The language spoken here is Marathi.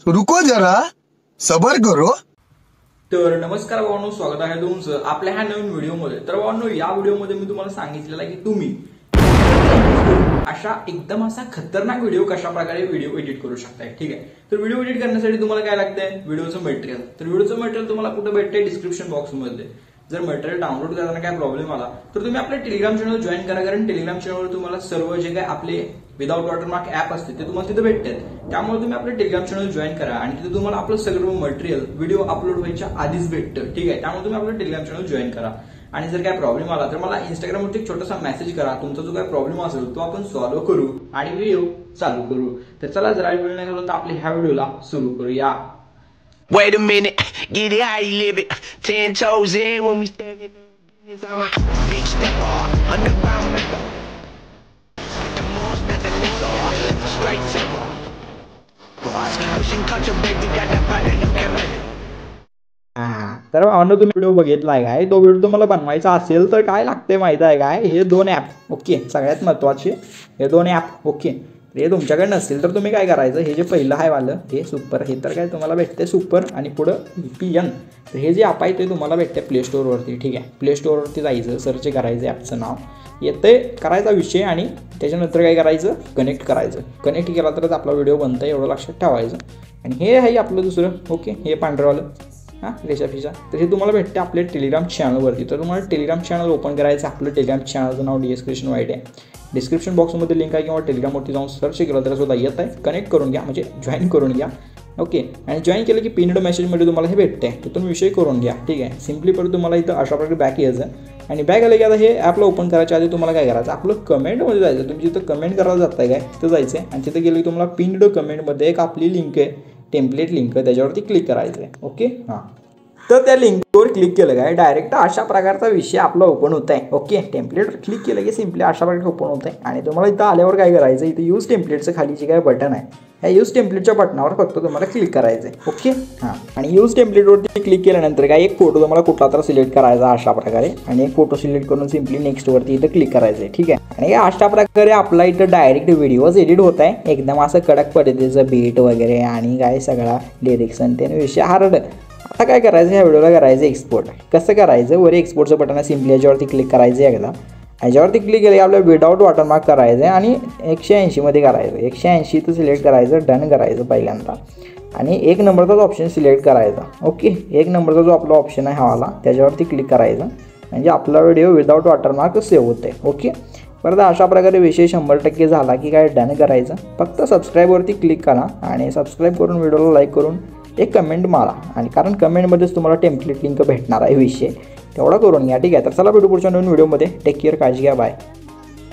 रुको जरा सबर करो। तर नमस्कार भावांनो, स्वागत आहे तुमचं आपल्या ह्या नवीन व्हिडिओमध्ये। तर भावांनो, या व्हिडिओमध्ये मी तुम्हाला सांगितलेलं आहे की तुम्ही एकदम असा खतरनाक व्हिडिओ कशा प्रकारे व्हिडिओ एडिट करू शकताय। ठीक आहे, तर व्हिडिओ एडिट करण्यासाठी तुम्हाला काय लागतंय, व्हिडिओचं मटेरियल। तर व्हिडिओचं मटेरियल तुम्हाला कुठे भेटतंय, डिस्क्रिप्शन बॉक्समध्ये। जर मटेरियल डाउनलोड करताना काय प्रॉब्लेम आला तर तुम्ही आपल्या टेलिग्राम चॅनल जॉईन करा, कारण टेलिग्राम चॅनलवर तुम्हाला सर्व जे काय आपले विदाउट वॉटरमार्क ऍप असते ते तुम्हाला तिथे भेटतात। त्यामुळे तुम्ही आपलं टेलिग्राम चॅनल जॉईन करा आणि तिथे तुम्हाला आपलं सगळं मटेरियल व्हिडिओ अपलोड व्हायच्या आधीच भेटतं। ठीक आहे, त्यामुळे तुम्ही आपलं टेलिग्राम चॅनल जॉईन करा। आणि जर काय प्रॉब्लेम आला तर मला इंस्टाग्रामवरती एक छोटासा मेसेज करा, तुमचा जो काय प्रॉब्लेम असेल तो आपण सॉल्व्ह करू आणि व्हिडिओ चालू करू। तर चला, जरा वेळ नाही घालवता आपल्या ह्या व्हिडिओला सुरू करूया। Wait a minute, get it how you live it. 10 toes in when we step in. It's our big step on underground nigga. The most that the nigga straight to pushing culture baby got that body looking. तर भावना, तुम्ही व्हिडिओ बघितलाय काय? तो व्हिडिओ तुम्हाला बनवायचा असेल तर काय लागते माहिती आहे काय? हे दोन ऍप। ओके, सगळ्यात महत्वाचे हे दोन ऍप। ओके, हे तुमच्याकडे नसतील तर तुम्ही काय करायचं, हे जे पहिलं आहे वालं हे सुपर, हे तर काय तुम्हाला भेटते सुपर आणि पुढं VPN। तर हे जे ॲप आहे ते तुम्हाला भेटते प्ले स्टोअरवरती। ठीक आहे, प्ले स्टोअरवरती जायचं, सर्च करायचं, ॲपचं नाव येते, करायचा विषय आणि त्याच्यानंतर काय करायचं, कनेक्ट करायचं। कनेक्ट केला तरच आपला व्हिडिओ बनतं, एवढं लक्षात ठेवायचं। आणि हे आहे आपलं दुसरं। ओके, हे पांढरवालं रेषा फिशा, तर हे तुम्हाला भेटते आपल्या टेलिग्राम चॅनलवरती। तर तुम्हाला टेलिग्राम चॅनल ओपन करायचं। आपलं टेलिग्राम चॅनलचं नाव DS क्रिएशन वाईट आहे, डिस्क्रिप्शन बॉक्समध्ये लिंक आहे, किंवा टेलिग्रामवरती जाऊन सर्च केलं तर सुद्धा येत आहे। कनेक्ट करून घ्या, म्हणजे जॉईन करून घ्या। ओके, आणि जॉईन केलं की पिनड मेसेजमध्ये तुम्हाला हे भेटते, तिथून विषय करून घ्या। ठीक आहे, सिम्पली पण तुम्हाला इथं अशा प्रकारे बॅक यायचं आणि बॅक आलं की आता हे ॲपला ओपन करायच्या आधी तुम्हाला काय करायचं, आपलं कमेंटमध्ये जायचं। तुम्ही जिथं कमेंट करायला जाताय काय तिथं जायचं आहे आणि तिथं गेलं की तुम्हाला पिनड कमेंटमध्ये एक आपली लिंक आहे, टेम्पलेट लिंक, त्याच्यावरती क्लिक करायचं आहे। ओके, हां, तर त्या लिंकवर क्लिक केलं काय डायरेक्ट अशा प्रकारचा विषय आपला ओपन होत आहे। ओके, टेम्पलेटवर क्लिक केलं की सिम्पली अशा प्रकारे ओपन होत आहे। आणि तुम्हाला इथं आल्यावर काय करायचं, इथं यूज टेम्पलेटचं खाली जे काय बटन आहे, ह्या यूज टेम्पलेटच्या बटनावर फक्त तुम्हाला क्लिक करायचं आहे। ओके, हां, आणि यूज टेम्पलेटवरती क्लिक केल्यानंतर काय एक फोटो तुम्हाला कुठला तर सिलेक्ट करायचा अशा प्रकारे, आणि एक फोटो सिलेक्ट करून सिम्पली नेक्स्टवरती इथं क्लिक करायचं आहे। ठीक आहे, आणि अशा प्रकारे आपला इथं डायरेक्ट व्हिडिओज एडिट होत आहे, एकदम असं कडक पद्धतीचं बीट वगैरे आणि काय सगळा लिरिक्स आणि त्याने विषय हार्ड। आता काय करायचं, ह्या व्हिडिओला करायचं एक्सपोर्ट। कसं करायचं, वर एक्सपोर्टचं बटन आहे, सिम्पली याच्यावरती क्लिक करायचं एकदा। ह्याच्यावरती क्लिक केलं की आपल्याला विदाउट वॉटरमार्क करायचं आहे आणि 180 मध्ये करायचं। 180 तर सिलेक्ट करायचं, डन करायचं पहिल्यांदा, आणि 1 नंबरचाच ऑप्शन सिलेक्ट करायचा। ओके, 1 नंबरचा जो आपला ऑप्शन आहे हवाला, त्याच्यावरती क्लिक करायचं, म्हणजे आपला व्हिडिओ विदाउट वॉटरमार्क सेव्ह होते। ओके, परत अशा प्रकारे विषय 100% झाला की काय डन करायचं। फक्त सबस्क्राईबवरती क्लिक करा आणि सबस्क्राईब करून व्हिडिओला लाईक करून एक कमेंट मारा, आणि कारण कमेंटमध्येच तुम्हाला टेम्पलेट लिंक भेटणार आहे, विषय तेवढा करून घ्या। ठीक आहे, तर चला भेटू पुढच्या नवीन व्हिडिओमध्ये। टेक केअर, काळजी घ्या, बाय।